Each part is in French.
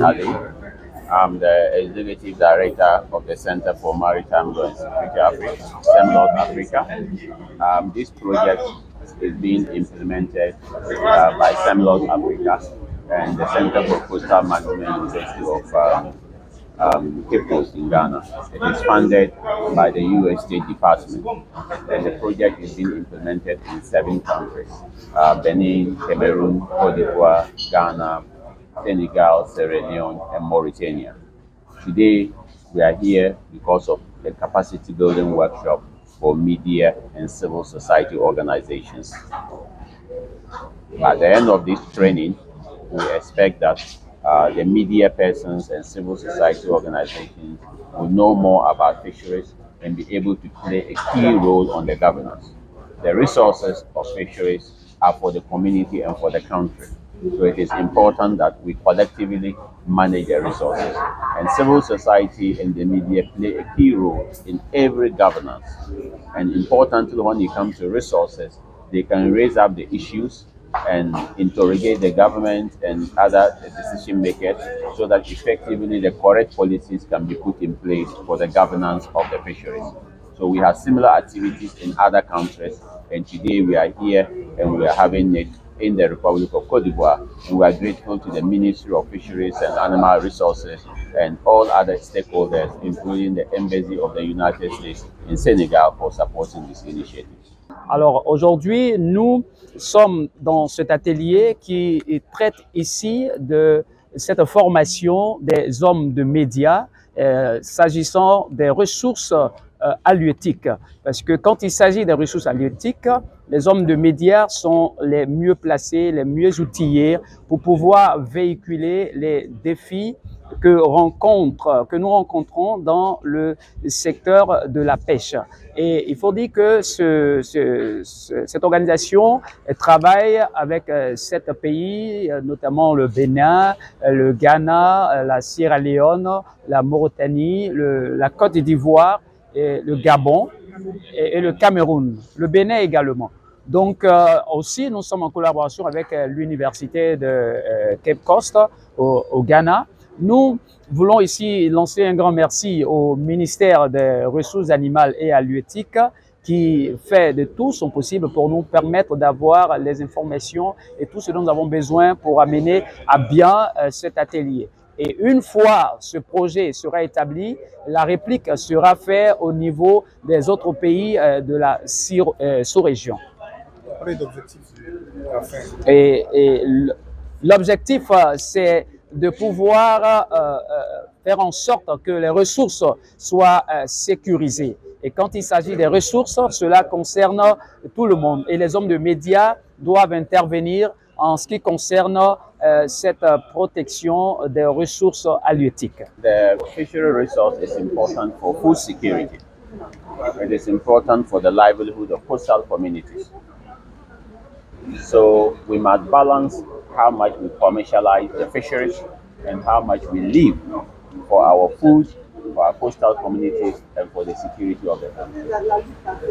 Ali. I'm the Executive Director of the Center for Maritime Law and Security Africa, CEMLAW Africa. This project is being implemented by CEMLAW Africa and the Center for Coastal Management University of Cape Coast in Ghana. It is funded by the US State Department, and the project is being implemented in 7 countries: Benin, Cameroon, Cote d'Ivoire, Ghana, Senegal, Sierra Leone, and Mauritania. Today, we are here because of the capacity building workshop for media and civil society organizations. At the end of this training, we expect that the media persons and civil society organizations will know more about fisheries and be able to play a key role on the governance. The resources of fisheries are for the community and for the country. So it is important that we collectively manage the resources. And civil society and the media play a key role in every governance. And importantly, when it comes to resources, they can raise up the issues and interrogate the government and other decision makers so that effectively the correct policies can be put in place for the governance of the fisheries. So we have similar activities in other countries, and today we are here and we are having it in the Republic of Cote d'Ivoire, and we are grateful to the Ministry of Fisheries and Animal Resources and all other stakeholders, including the Embassy of the United States in Senegal, for supporting this initiative. Alors aujourd'hui, nous sommes dans cet atelier qui traite ici de cette formation des hommes de médias s'agissant des ressources halieutiques. Parce que quand il s'agit des ressources halieutiques, les hommes de médias sont les mieux placés, les mieux outillés pour pouvoir véhiculer les défis que nous rencontrons dans le secteur de la pêche. Et il faut dire que cette organisation travaille avec 7 pays, notamment le Bénin, le Ghana, la Sierra Leone, la Mauritanie, la Côte d'Ivoire, le Gabon et le Cameroun, le Bénin également. Donc aussi, nous sommes en collaboration avec l'université de Cape Coast au Ghana. Nous voulons ici lancer un grand merci au ministère des Ressources animales et halieutiques qui fait de tout son possible pour nous permettre d'avoir les informations et tout ce dont nous avons besoin pour amener à bien cet atelier. Et une fois ce projet sera établi, la réplique sera faite au niveau des autres pays de la sous-région. Et l'objectif, c'est de pouvoir faire en sorte que les ressources soient sécurisées. Et quand il s'agit des ressources, cela concerne tout le monde. Et les hommes de médias doivent intervenir en ce qui concerne cette protection des ressources halieutiques. The fishery resource is important for food security. It is important for the livelihood of coastal communities. So we must balance how much we commercialize the fisheries and how much we leave for our food, for our coastal communities, and for the security of the country.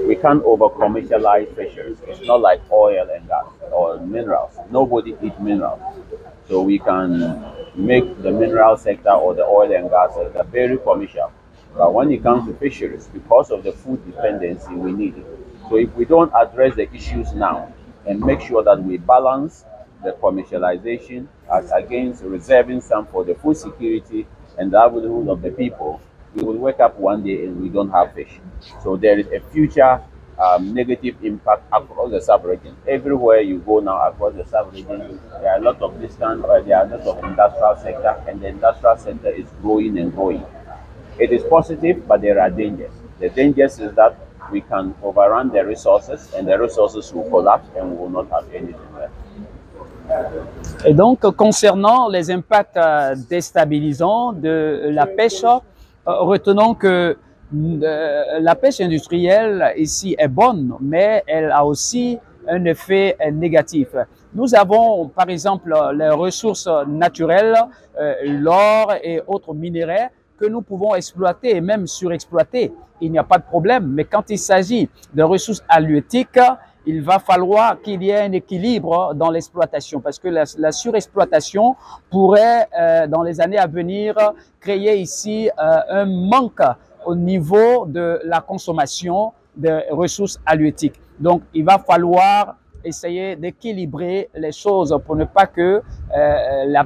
We can't over-commercialize fisheries. It's not like oil and gas or minerals. Nobody eats minerals. So we can make the mineral sector or the oil and gas sector very commercial. But when it comes to fisheries, because of the food dependency, we need it. So if we don't address the issues now and make sure that we balance the commercialization as against reserving some for the food security and the livelihood of the people, we will wake up one day and we don't have fish. So there is a future negative impact across the sub-region. Everywhere you go now across the sub-region, there are a lot of distance, there are a lot of industrial sector, and the industrial sector is growing and growing. It is positive, but there are dangers. The dangers is that we can overrun the resources, and the resources will collapse and we will not have anything left. Et donc, concernant les impacts déstabilisants de la pêche, retenons que la pêche industrielle ici est bonne, mais elle a aussi un effet négatif. Nous avons, par exemple, les ressources naturelles, l'or et autres minéraux que nous pouvons exploiter et même surexploiter. Il n'y a pas de problème, mais quand il s'agit de ressources halieutiques, il va falloir qu'il y ait un équilibre dans l'exploitation, parce que la surexploitation pourrait, dans les années à venir, créer ici un manque au niveau de la consommation de ressources halieutiques. Donc, il va falloir essayer d'équilibrer les choses pour ne pas que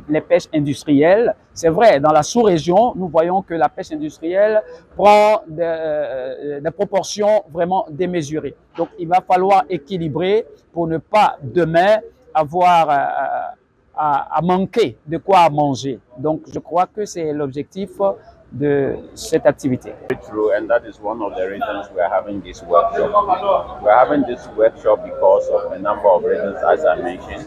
les pêches industrielles, c'est vrai, dans la sous-région, nous voyons que la pêche industrielle prend des proportions vraiment démesurées. Donc, il va falloir équilibrer pour ne pas demain avoir à manquer de quoi manger. Donc, je crois que c'est l'objectif de cette activité. True, and that is one of the reasons we are having this workshop. We are having this workshop because of a number of reasons, as I mentioned,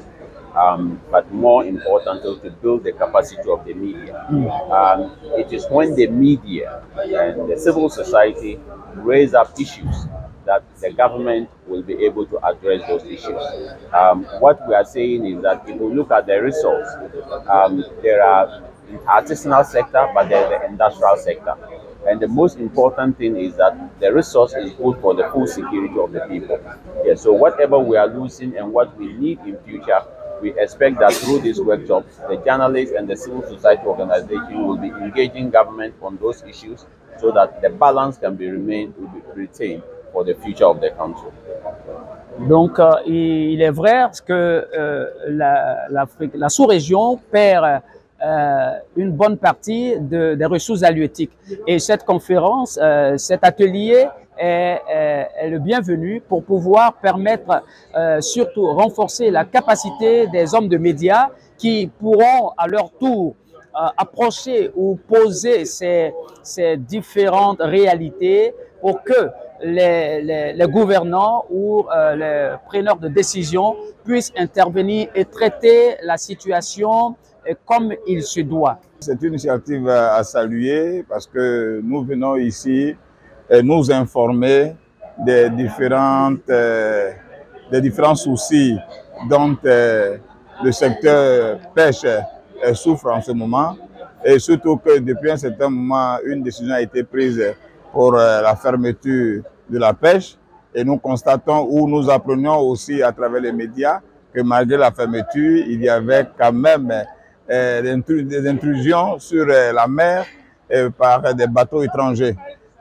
but more importantly, to build the capacity of the media. It is when the media and the civil society raise up issues that the government will be able to address those issues. What we are saying is that if we look at the resource, there are artisanal sector, but there's the industrial sector. And the most important thing is that the resource is good for the full security of the people. Yeah, so whatever we are losing and what we need in future, we expect that through this workshop, the journalists and the civil society organization will be engaging government on those issues so that the balance can be retained for the future of the country. Donc, il est vrai que la sous-région perd une bonne partie des ressources halieutiques. Et cette conférence, cet atelier est le bienvenu pour pouvoir permettre, surtout renforcer la capacité des hommes de médias qui pourront à leur tour approcher ou poser ces différentes réalités pour que les gouvernants ou les preneurs de décision puissent intervenir et traiter la situation comme il se doit. C'est une initiative à saluer parce que nous venons ici nous informer des différents soucis dont le secteur pêche souffre en ce moment, et surtout que depuis un certain moment, une décision a été prise pour la fermeture de la pêche, et nous constatons ou nous apprenons aussi à travers les médias que malgré la fermeture, il y avait quand même des intrusions sur la mer par des bateaux étrangers.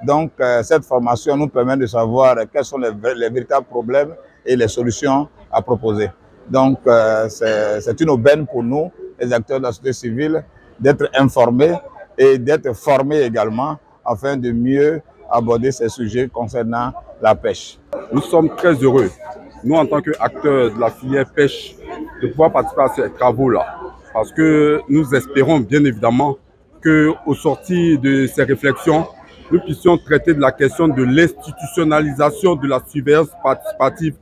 Donc cette formation nous permet de savoir quels sont les véritables problèmes et les solutions à proposer. Donc c'est une aubaine pour nous, les acteurs de la société civile, d'être informés et d'être formés également afin de mieux aborder ces sujets concernant la pêche. Nous sommes très heureux, nous en tant qu'acteurs de la filière pêche, de pouvoir participer à ces travaux-là. Parce que nous espérons bien évidemment qu'au sortir de ces réflexions, nous puissions traiter de la question de l'institutionnalisation de la surveillance participative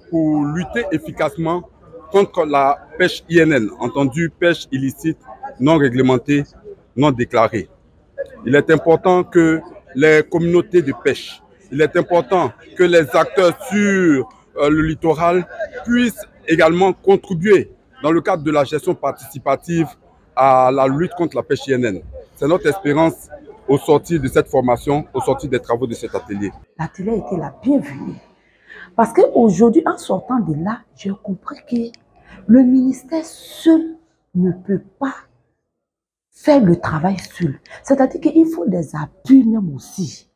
pour lutter efficacement contre la pêche INN, entendu pêche illicite, non réglementée, non déclarée. Il est important que les communautés de pêche, il est important que les acteurs sur le littoral puissent également contribuer dans le cadre de la gestion participative à la lutte contre la pêche INN. C'est notre espérance au sortir de cette formation, au sortir des travaux de cet atelier. L'atelier a été la bienvenue. Parce qu'aujourd'hui, en sortant de là, j'ai compris que le ministère seul ne peut pas faire le travail seul. C'est-à-dire qu'il faut des appuis même aussi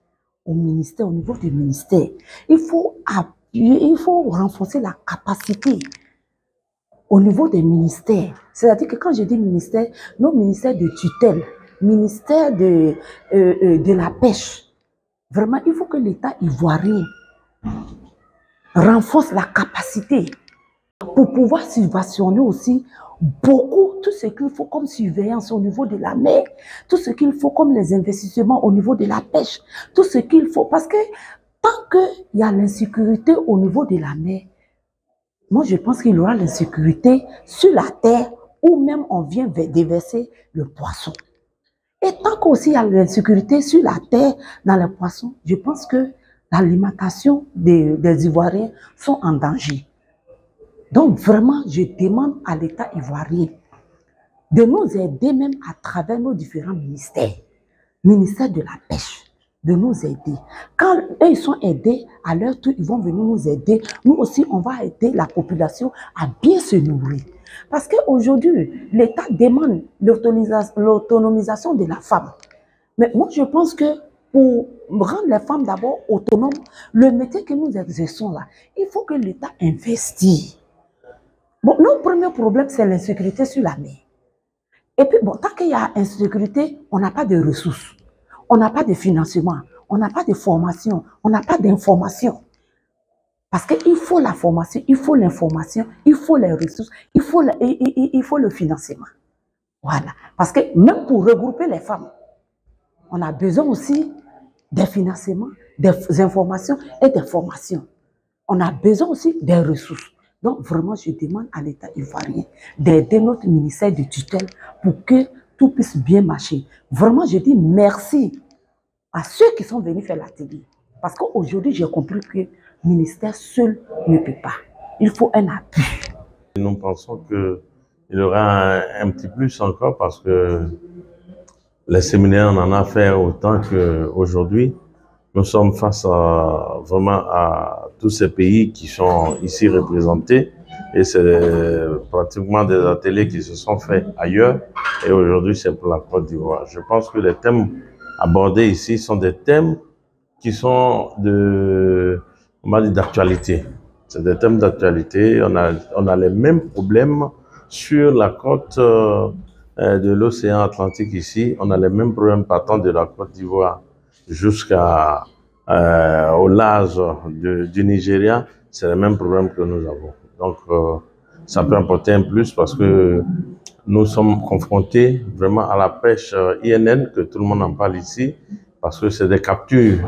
au ministère, au niveau du ministère. Il faut appuyer, il faut renforcer la capacité au niveau des ministères. C'est-à-dire que quand je dis ministère, nos ministères de tutelle, ministère de la pêche, vraiment, il faut que l'État ivoirien renforce la capacité pour pouvoir subventionner aussi beaucoup tout ce qu'il faut comme surveillance au niveau de la mer, tout ce qu'il faut comme les investissements au niveau de la pêche, tout ce qu'il faut. Parce que tant qu'il y a l'insécurité au niveau de la mer, moi je pense qu'il y aura l'insécurité sur la terre où même on vient déverser le poisson. Et tant qu'aussi il y a l'insécurité sur la terre dans les poissons, je pense que l'alimentation des Ivoiriens sont en danger. Donc vraiment, je demande à l'État ivoirien de nous aider même à travers nos différents ministères. Ministère de la pêche, de nous aider. Quand eux, ils sont aidés, à leur tour, ils vont venir nous aider. Nous aussi, on va aider la population à bien se nourrir. Parce qu'aujourd'hui, l'État demande l'autonomisation de la femme. Mais moi, je pense que pour rendre les femmes d'abord autonomes, le métier que nous exerçons là, il faut que l'État investisse. Bon, notre premier problème, c'est l'insécurité sur la mer. Et puis, bon, tant qu'il y a insécurité, on n'a pas de ressources, on n'a pas de financement, on n'a pas de formation, on n'a pas d'information. Parce qu'il faut la formation, il faut l'information, il faut les ressources, il faut le financement. Voilà. Parce que même pour regrouper les femmes, on a besoin aussi des financements, des informations et des formations. On a besoin aussi des ressources. Donc, vraiment, je demande à l'État ivoirien d'aider notre ministère de tutelle pour que tout puisse bien marcher. Vraiment, je dis merci à ceux qui sont venus faire l'atelier. Parce qu'aujourd'hui, j'ai compris que le ministère seul ne peut pas. Il faut un appui. Nous pensons qu'il y aura un petit plus encore parce que les séminaires, on en a fait autant qu'aujourd'hui. Nous sommes face vraiment à tous ces pays qui sont ici représentés et c'est pratiquement des ateliers qui se sont faits ailleurs et aujourd'hui c'est pour la Côte d'Ivoire. Je pense que les thèmes abordés ici sont des thèmes qui sont d'actualité. C'est des thèmes d'actualité. On a les mêmes problèmes sur la côte de l'océan Atlantique ici. On a les mêmes problèmes partant de la Côte d'Ivoire jusqu'à au large du Nigeria, c'est le même problème que nous avons. Donc, ça peut apporter un plus parce que nous sommes confrontés vraiment à la pêche INN, que tout le monde en parle ici, parce que c'est des captures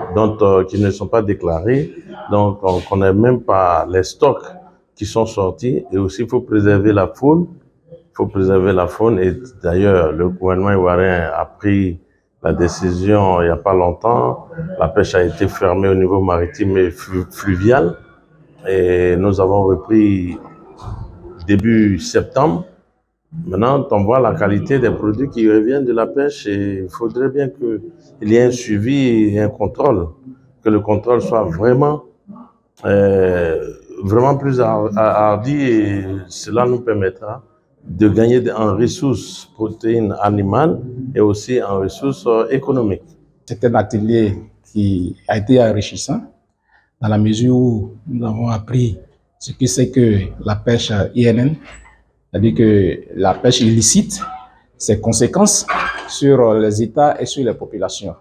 qui ne sont pas déclarées, donc on ne connaît même pas les stocks qui sont sortis, et aussi il faut préserver la faune. Il faut préserver la faune, et d'ailleurs, le gouvernement ivoirien a pris la décision il n'y a pas longtemps. La pêche a été fermée au niveau maritime et fluvial. Et nous avons repris début septembre. Maintenant, on voit la qualité des produits qui reviennent de la pêche et il faudrait bien qu'il y ait un suivi et un contrôle. Que le contrôle soit vraiment plus hardi et cela nous permettra de gagner en ressources protéines animales et aussi en ressources économiques. C'est un atelier qui a été enrichissant dans la mesure où nous avons appris ce que c'est que la pêche INN, c'est-à-dire que la pêche illicite, ses conséquences sur les États et sur les populations.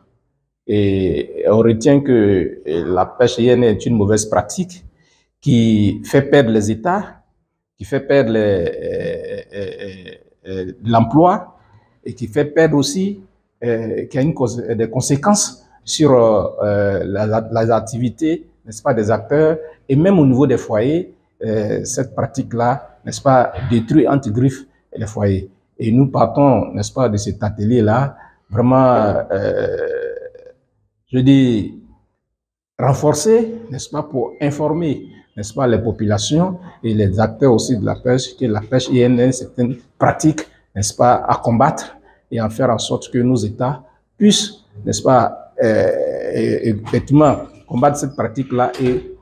Et on retient que la pêche INN est une mauvaise pratique qui fait perdre les États, qui fait perdre l'emploi et qui fait perdre aussi, qui a des conséquences sur les activités, n'est-ce pas, des acteurs et même au niveau des foyers. Cette pratique-là, n'est-ce pas, détruit entre griffes les foyers. Et nous partons, n'est-ce pas, de cet atelier-là, vraiment, je dis, renforcer, n'est-ce pas, pour informer, n'est-ce pas, les populations et les acteurs aussi de la pêche, que la pêche INN, c'est une pratique, n'est-ce pas, à combattre et en faire en sorte que nos États puissent, n'est-ce pas, effectivement, combattre cette pratique-là et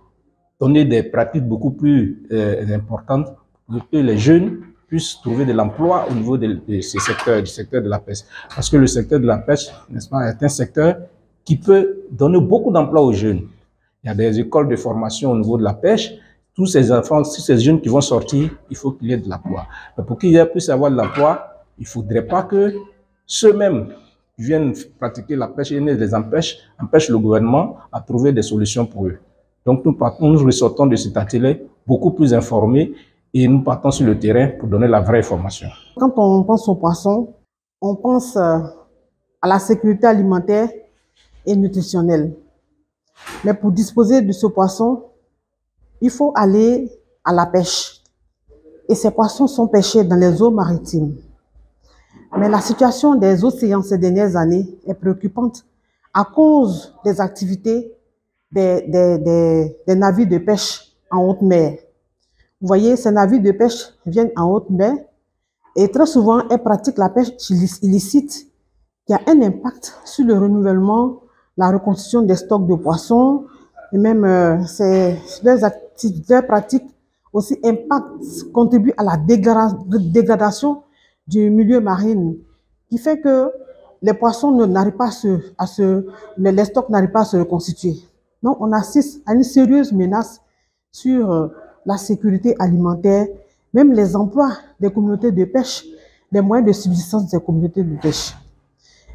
donner des pratiques beaucoup plus importantes pour que les jeunes puissent trouver de l'emploi au niveau de ce secteur, du secteur de la pêche. Parce que le secteur de la pêche, n'est-ce pas, est un secteur qui peut donner beaucoup d'emplois aux jeunes. Il y a des écoles de formation au niveau de la pêche. Tous ces enfants, tous ces jeunes qui vont sortir, il faut qu'il y ait de l'emploi. Mais pour qu'il puisse avoir de l'emploi, il ne faudrait pas que ceux-mêmes qui viennent pratiquer la pêche et les empêchent le gouvernement à trouver des solutions pour eux. Donc nous ressortons de cet atelier beaucoup plus informés et nous partons sur le terrain pour donner la vraie information. Quand on pense au poisson, on pense à la sécurité alimentaire et nutritionnelle. Mais pour disposer de ce poisson, il faut aller à la pêche. Et ces poissons sont pêchés dans les eaux maritimes. Mais la situation des océans ces dernières années est préoccupante à cause des activités des navires de pêche en haute mer. Vous voyez, ces navires de pêche viennent en haute mer et très souvent, elles pratiquent la pêche illicite qui a un impact sur le renouvellement la reconstitution des stocks de poissons, et même leurs pratiques aussi contribuent à la dégradation du milieu marin, qui fait que les poissons n'arrivent pas les stocks n'arrivent pas à se reconstituer. Donc, on assiste à une sérieuse menace sur la sécurité alimentaire, même les emplois des communautés de pêche, les moyens de subsistance des communautés de pêche.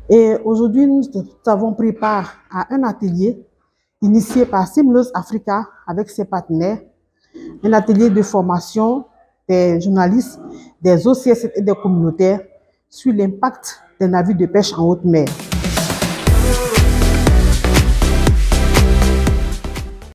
Et aujourd'hui, nous avons pris part à un atelier initié par Seamless Africa avec ses partenaires, un atelier de formation des journalistes, des OCS et des communautaires sur l'impact des navires de pêche en haute mer.